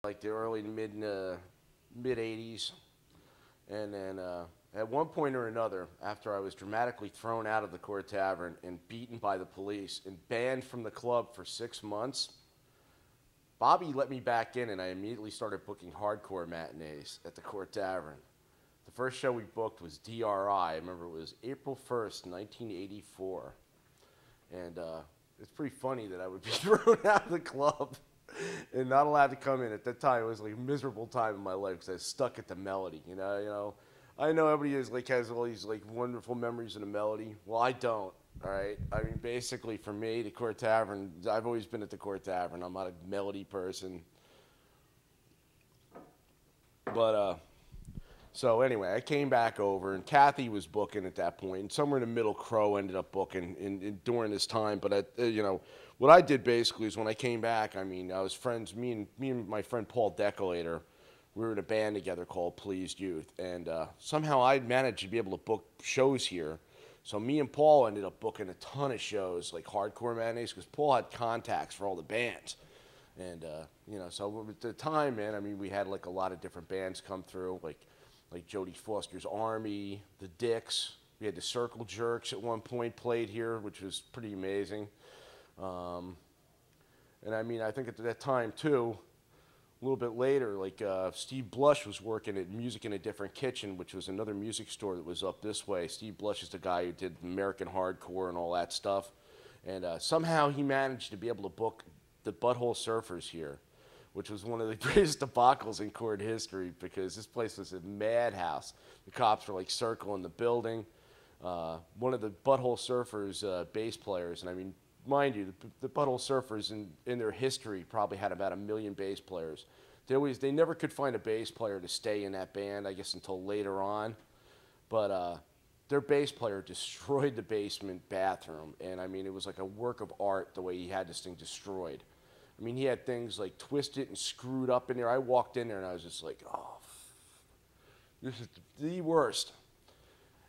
like the early to mid 80s. And then at one point or another, after I was dramatically thrown out of the Court Tavern and beaten by the police and banned from the club for 6 months, Bobby let me back in, and I immediately started booking hardcore matinees at the Court Tavern. The first show we booked was DRI. I remember it was April 1st, 1984. And it's pretty funny that I would be thrown out of the club and not allowed to come in. At that time, it was like a miserable time in my life because I was stuck at the Melody. I know everybody has all these like wonderful memories of the Melody. Well, I don't. All right. I mean, basically, for me, the Court Tavern. I've always been at the Court Tavern. I'm not a Melody person. But so anyway, I came back over, and Kathy was booking at that point. And somewhere in the middle, Crow ended up booking during this time. But what I did basically is when I came back, I mean, I was friends. Me and my friend Paul Decolator, we were in a band together called Pleased Youth, and somehow I managed to be able to book shows here. So me and Paul ended up booking a ton of shows, like hardcore matinees, because Paul had contacts for all the bands. And, so at the time, man, I mean, we had like a lot of different bands come through, like Jodie Foster's Army, the Dicks. We had the Circle Jerks at one point played here, which was pretty amazing. And I mean, I think at that time, too, a little bit later, like Steve Blush was working at Music in a Different Kitchen, which was another music store that was up this way. Steve Blush is the guy who did American hardcore and all that stuff. And somehow he managed to be able to book the Butthole Surfers here, which was one of the greatest debacles in court history because this place was a madhouse. The cops were like circling the building. One of the Butthole Surfers bass players, and I mean, mind you, the Butthole Surfers in their history probably had about 1 million bass players. They never could find a bass player to stay in that band, I guess, until later on. But their bass player destroyed the basement bathroom, and I mean, it was like a work of art the way he had this thing destroyed. I mean, he had things like twisted and screwed up in there. I walked in there and I was just like, oh, this is the worst.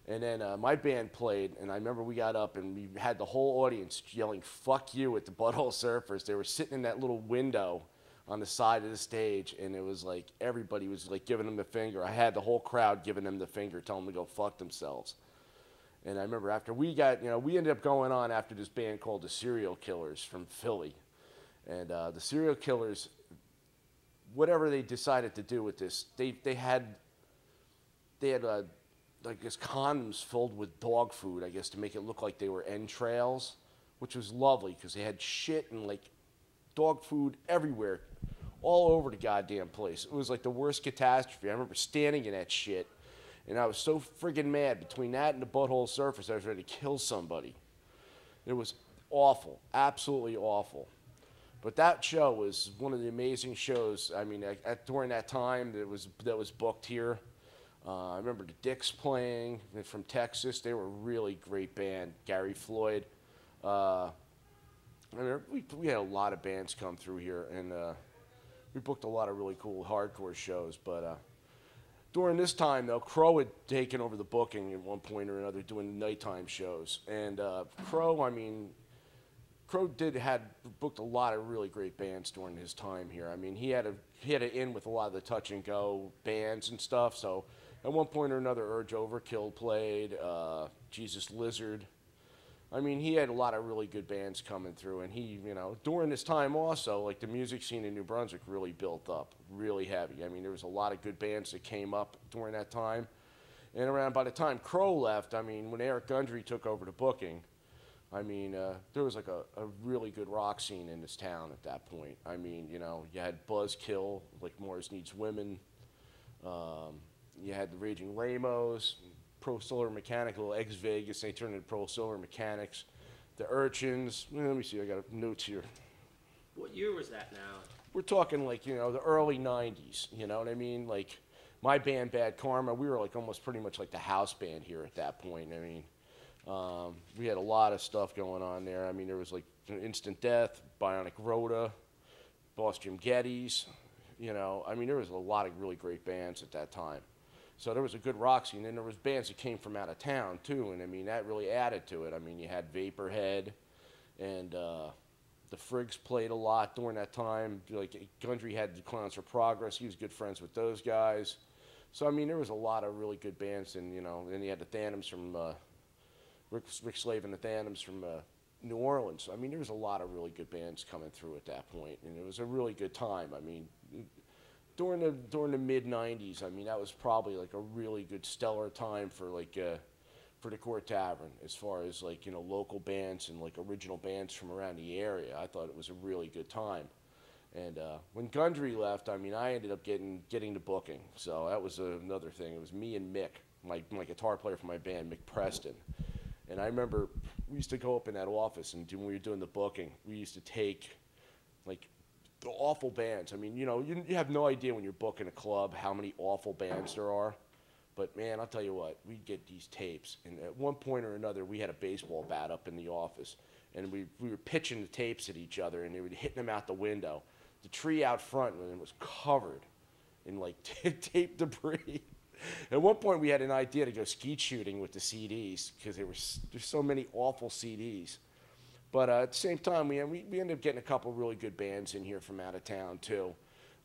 And then my band played, and I remember we got up and we had the whole audience yelling, fuck you, at the Butthole Surfers. They were sitting in that little window on the side of the stage, and it was like everybody was like giving them the finger. I had the whole crowd giving them the finger, telling them to go fuck themselves. And I remember after we ended up going on after this band called the Serial Killers from Philly. And the Serial Killers, whatever they decided to do with this, they had like this condoms filled with dog food, I guess, to make it look like they were entrails, which was lovely because they had shit and like dog food everywhere, all over the goddamn place. It was like the worst catastrophe. I remember standing in that shit, and I was so friggin' mad. Between that and the Butthole Surfers, I was ready to kill somebody. It was awful, absolutely awful. But that show was one of the amazing shows. I mean, during that time that was booked here. I remember the Dicks playing from Texas. They were a really great band. Gary Floyd. I mean, we had a lot of bands come through here, and we booked a lot of really cool hardcore shows. But during this time, though, Crow had taken over the booking at one point or another, doing nighttime shows. And Crow, I mean, Crow had booked a lot of really great bands during his time here. I mean, he had an in with a lot of the touch and go bands and stuff. So at one point or another, Urge Overkill played, Jesus Lizard. I mean, he had a lot of really good bands coming through, and he, during this time also, like the music scene in New Brunswick really built up, really heavy. I mean, there was a lot of good bands that came up during that time. And around by the time Crow left, I mean, when Eric Gundry took over the booking, I mean, there was like a really good rock scene in this town at that point. I mean, you had Buzzkill, like Morris Needs Women. You had the Raging Lamos, Pro Solar Mechanical, Ex-Vegas, they turned into Pro Solar Mechanics. The Urchins, let me see, I got notes here. What year was that now? We're talking like, the early 90s, you know what I mean? Like, my band, Bad Karma, we were like almost pretty much like the house band here at that point. I mean, we had a lot of stuff going on there. I mean, there was like Instant Death, Bionic Rhoda, Boss Jim Geddes, I mean, there was a lot of really great bands at that time. So there was a good rock scene, and there was bands that came from out of town too, and I mean, that really added to it. I mean, you had Vaporhead and the The Frigs played a lot during that time. Like Gundry had the Clowns for Progress. He was good friends with those guys. So I mean, there was a lot of really good bands, and then you had the Phantoms from Rick Slave and the Phantoms from New Orleans. I mean, there was a lot of really good bands coming through at that point, and it was a really good time. I mean, during the mid '90s, I mean, that was probably like a really good stellar time for for the Court Tavern, as far as like local bands and like original bands from around the area. I thought it was a really good time. And when Gundry left, I mean, I ended up getting the booking. So that was another thing. It was me and Mick, my guitar player for my band, Mick Preston. And I remember we used to go up in that office, and when we were doing the booking, we used to take like the awful bands. I mean, you have no idea when you're booking a club how many awful bands there are. But man, I'll tell you what, we'd get these tapes, and at one point or another, we had a baseball bat up in the office, and we were pitching the tapes at each other, and they were hitting them out the window. The tree out front was covered in like tape debris. At one point, we had an idea to go skeet shooting with the CDs because there's so many awful CDs. But at the same time, we ended up getting a couple really good bands in here from out of town too.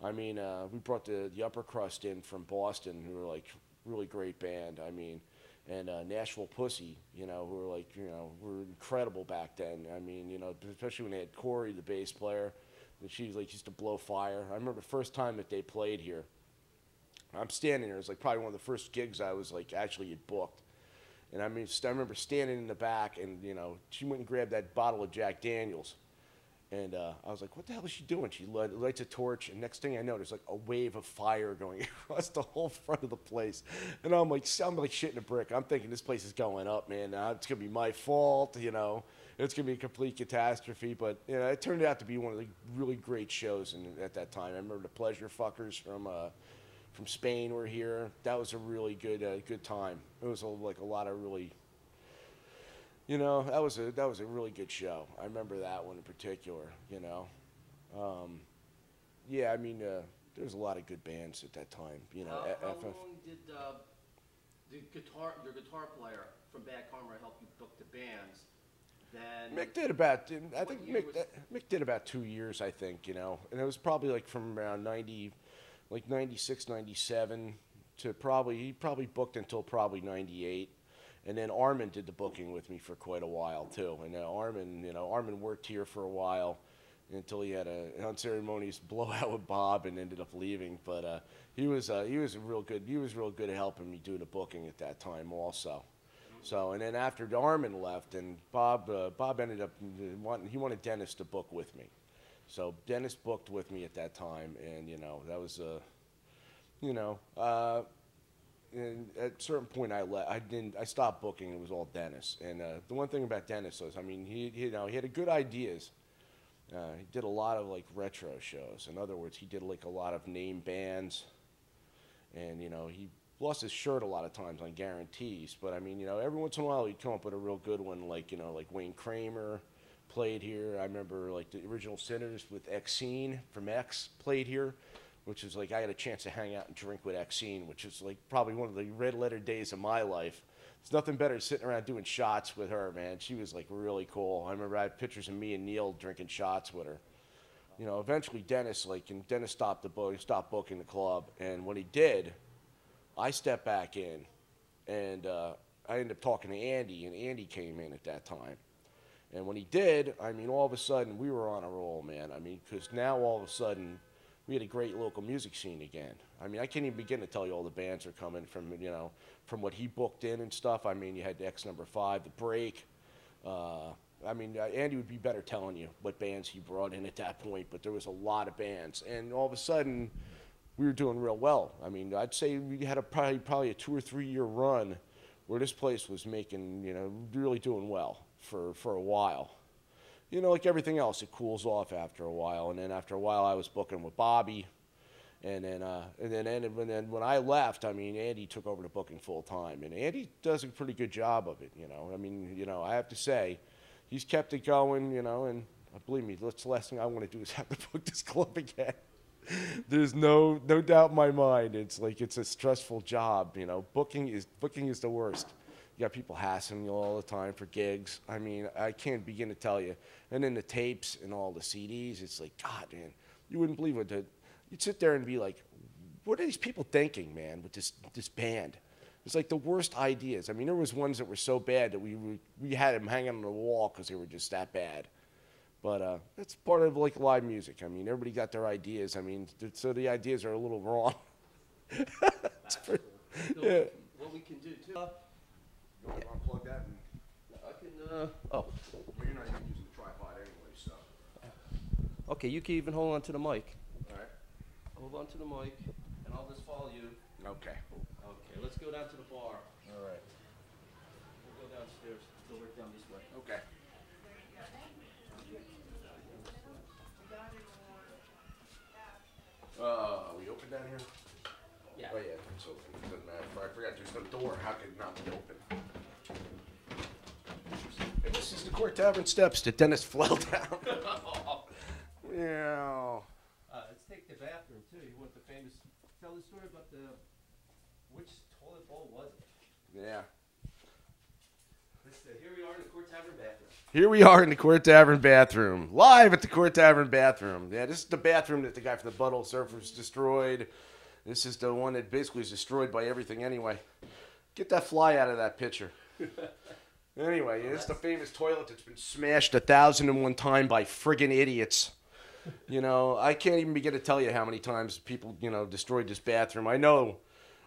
I mean, we brought the Upper Crust in from Boston, who were like really great band. I mean, and Nashville Pussy, who were like, were incredible back then. I mean, especially when they had Corey, the bass player, and she like used to blow fire. I remember the first time that they played here. I'm standing there. It was like probably one of the first gigs I was like actually had booked. And I mean, I remember standing in the back, and she went and grabbed that bottle of Jack Daniels. And I was like, what the hell is she doing? She lights a torch, and next thing I know, there's like a wave of fire going across the whole front of the place. And I'm like shitting a brick. I'm thinking this place is going up, man. It's going to be my fault, It's going to be a complete catastrophe. But, it turned out to be one of the really great shows at that time. I remember the Pleasure Fuckers from Spain were here. That was a really good time. It was like a lot of really... that was a really good show. I remember that one in particular. Yeah, I mean, there was a lot of good bands at that time. How long did your guitar player from Bad Karma help you book the bands? Then Mick did about, I think Mick did about 2 years, I think, and it was probably like from around 96, 97 to he probably booked until probably 98. And then Armin did the booking with me for quite a while too. And Armin worked here for a while until he had an unceremonious blowout with Bob and ended up leaving. But he was real good at helping me do the booking at that time also. So and then after Armin left, and Bob ended up wanted Dennis to book with me. So Dennis booked with me at that time, and that was and at a certain point, I stopped booking. It was all Dennis. And the one thing about Dennis was, I mean, he had good ideas. He did a lot of like retro shows. In other words, he did like a lot of name bands, and he lost his shirt a lot of times on guarantees. But I mean, every once in a while he'd come up with a real good one, like like Wayne Kramer played here. I remember like the Original Sinners with Exene from X played here, which is like I had a chance to hang out and drink with Exene, which is like probably one of the red letter days of my life. It's nothing better than sitting around doing shots with her, man. She was like really cool. I remember I had pictures of me and Neil drinking shots with her. Eventually Dennis stopped booking the club, and when he did, I stepped back in, and I ended up talking to Andy, and Andy came in at that time. And when he did, I mean, all of a sudden we were on a roll, man. I mean, because now all of a sudden we had a great local music scene again. I mean, I can't even begin to tell you all the bands are coming from, from what he booked in and stuff. I mean, you had X Number 5, The Break. I mean, Andy would be better telling you what bands he brought in at that point, but there was a lot of bands. And all of a sudden, we were doing real well. I mean, I'd say we had probably a 2 or 3 year run where this place was making, really doing well for a while. Like everything else, it cools off after a while. And then after a while, I was booking with Bobby. And then when I left, I mean, Andy took over the booking full time. And Andy does a pretty good job of it, I mean, I have to say, he's kept it going, and believe me, the last thing I want to do is have to book this club again. There's no doubt in my mind. It's like it's a stressful job, Booking is the worst. You got people hassling you all the time for gigs. I mean, I can't begin to tell you. And then the tapes and all the CDs, it's like, God, man, you wouldn't believe what you'd sit there and be like, what are these people thinking, man, with this band? It's like the worst ideas. I mean, there was ones that were so bad that we had them hanging on the wall because they were just that bad. But that's part of like live music. I mean, everybody got their ideas. I mean, so the ideas are a little wrong. That's cool. So Yeah. what we can do too. You want to unplug that? I can. Oh. You're not even using the tripod anyway, so. Okay, you can even hold on to the mic. All right. Hold on to the mic, and I'll just follow you. Okay. Okay, let's go down to the bar. All right. We'll go downstairs. Go right down this way. Okay. We open down here? Yeah. Oh yeah, it's open. It doesn't matter. I forgot there's no door. How could it not be open? And this is the Court Tavern steps that Dennis fell down. Yeah. Let's take the bathroom too. You want the famous? Tell the story about which toilet bowl was it? Yeah. Here we are in the Court Tavern bathroom. Here we are in the Court Tavern bathroom. Live at the Court Tavern bathroom. Yeah, this is the bathroom that the guy from the Butthole Surfers destroyed. This is the one that basically is destroyed by everything anyway. Get that fly out of that picture. Anyway, it's the famous toilet that's been smashed 1,001 times by friggin' idiots. You know, I can't even begin to tell you how many times people, destroyed this bathroom. I know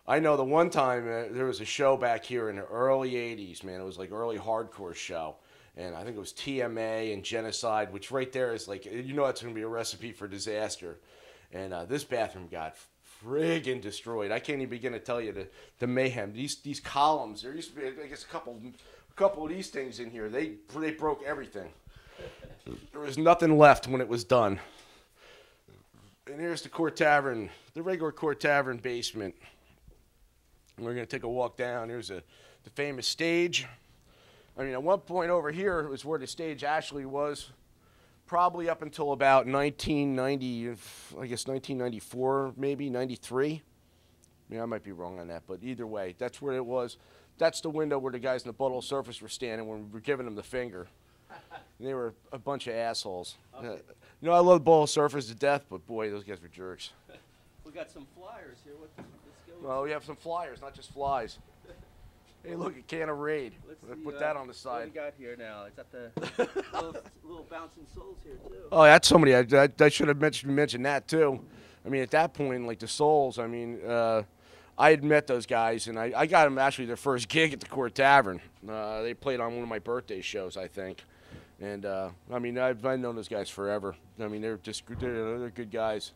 the one time there was a show back here in the early 80s, man. It was like early hardcore show. And I think it was TMA and Genocide, which right there is like, it's going to be a recipe for disaster. And this bathroom got friggin' destroyed. I can't even begin to tell you the mayhem. These columns, there used to be, I guess, a couple of these things in here. They broke everything. There was nothing left when it was done. And here's the Court Tavern, the regular Court Tavern basement. And we're going to take a walk down. Here's the famous stage. I mean, at one point over here was where the stage actually was, probably up until about 1990, I guess 1994, maybe 93. I mean, I might be wrong on that, but either way, that's where it was. That's the window where the guys in the Butthole Surfers were standing when we were giving them the finger. And they were a bunch of assholes. Okay. I love Butthole Surfers to death, but boy, those guys were jerks. We got some flyers here. Let's go. Well, we have some flyers, not just flies. Hey, look, a can of Raid. Let's see, Put that on the What side. do we got here now? It's got the little bouncing souls here too. Oh, that's somebody. I should have mentioned that too. I mean, at that point, like the Souls. I mean, I had met those guys, and I got them actually their first gig at the Court Tavern. They played on one of my birthday shows, I think. And I mean, I've known those guys forever. I mean, they're good guys.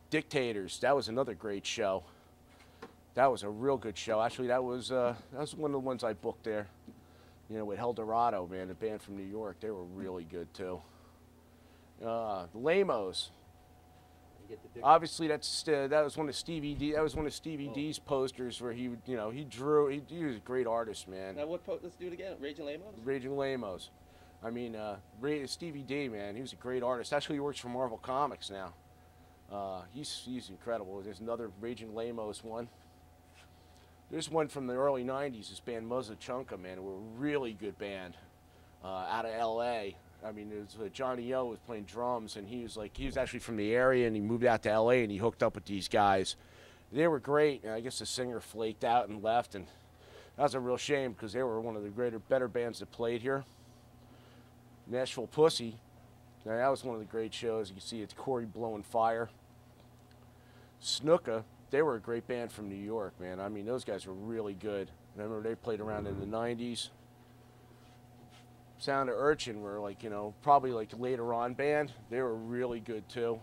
Dictators. That was another great show. That was a real good show. Actually, that was one of the ones I booked there. With El Dorado, man, a band from New York. They were really good too. The Lamos. Obviously, that was one of Stevie D. That was one of Stevie D's posters where he drew. He was a great artist, man. Now let's do it again. Raging Lamos. Raging Lamos. I mean, Stevie D, man, he was a great artist. Actually, he works for Marvel Comics now. He's incredible. There's another Raging Lamos one. There's one from the early 90s, this band Muzza Chunka, man. They were a really good band out of L.A. I mean, it was, Johnny O was playing drums, and he was actually from the area, and he moved out to L.A., and he hooked up with these guys. They were great, and I guess the singer flaked out and left, and that was a real shame because they were one of the better bands that played here. Nashville Pussy, now, that was one of the great shows. You can see it's Corey blowing fire. Snuka. They were a great band from New York, man. I mean, those guys were really good. Remember, they played around in the 90s. Sound of Urchin were probably later on band. They were really good too.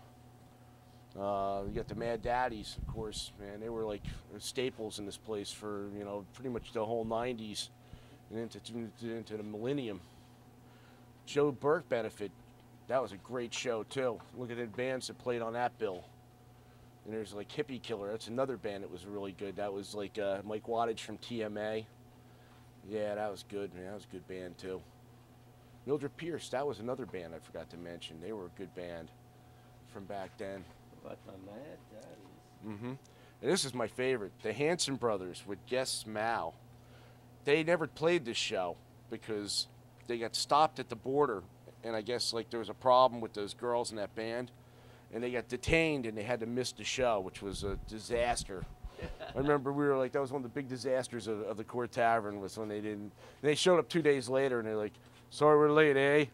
You got the Mad Daddies, of course, man. They were like staples in this place for, pretty much the whole 90s and into the millennium. Joe Burke Benefit, that was a great show too. Look at the bands that played on that bill. And there's Hippie Killer. That's another band that was really good. That was Mike Wattage from TMA. Yeah, that was good, man. That was a good band too. Mildred Pierce, that was another band I forgot to mention. They were a good band from back then. But the Mad Daddies. Mm-hmm. And this is my favorite. The Hanson Brothers with Guess Mao. they never played this show because they got stopped at the border, and I guess like there was a problem with those girls in that band, and they got detained and they had to miss the show, which was a disaster. I remember we were like, that was one of the big disasters of the Court Tavern was when they didn't. They showed up 2 days later and they're like, sorry we're late, eh?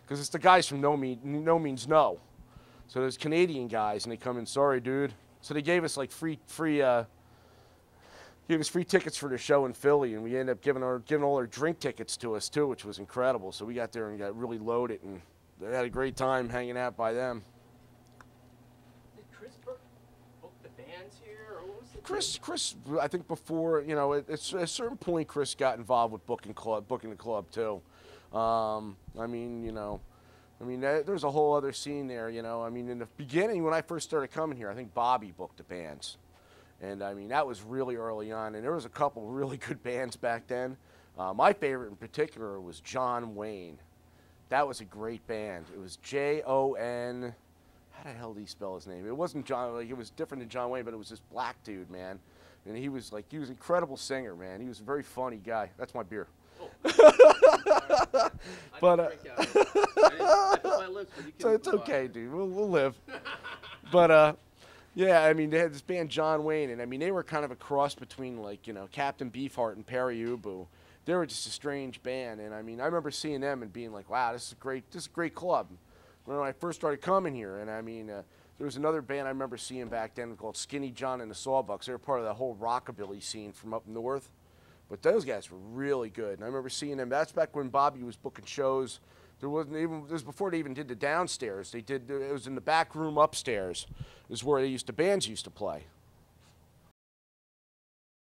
Because it's the guys from No Means No. So there's Canadian guys and they come in, sorry dude. So they gave us like free tickets for the show in Philly, and we ended up giving all their drink tickets to us too, which was incredible. So we got there and got really loaded and they had a great time hanging out by them. Did Chris book the bands here, or what was the Chris, I think before, you know, at a certain point, Chris got involved with booking the club too. I mean, you know, there's a whole other scene there, you know. I mean, in the beginning, when I first started coming here, I think Bobby booked the bands. And, I mean, that was really early on. And there was a couple really good bands back then. My favorite in particular was John Wayne. That was a great band. It was Jon. How the hell did he spell his name? It wasn't John. Like, it was different than John Wayne, but it was this black dude, man. And he was an incredible singer, man. He was a very funny guy. That's my beer. Oh. But I put my lips, but you so can it's okay, dude. We'll live. But yeah, I mean, they had this band John Wayne, and I mean, they were kind of a cross between like, you know, Captain Beefheart and Perry Ubu. They were just a strange band, and I mean, I remember seeing them and being like, wow, this is a great club. When I first started coming here, and I mean, there was another band I remember seeing back then called Skinny John and the Sawbucks. They were part of the whole rockabilly scene from up north. But those guys were really good, and I remember seeing them. That's back when Bobby was booking shows. It was before they even did the downstairs. It was in the back room upstairs is where bands used to play.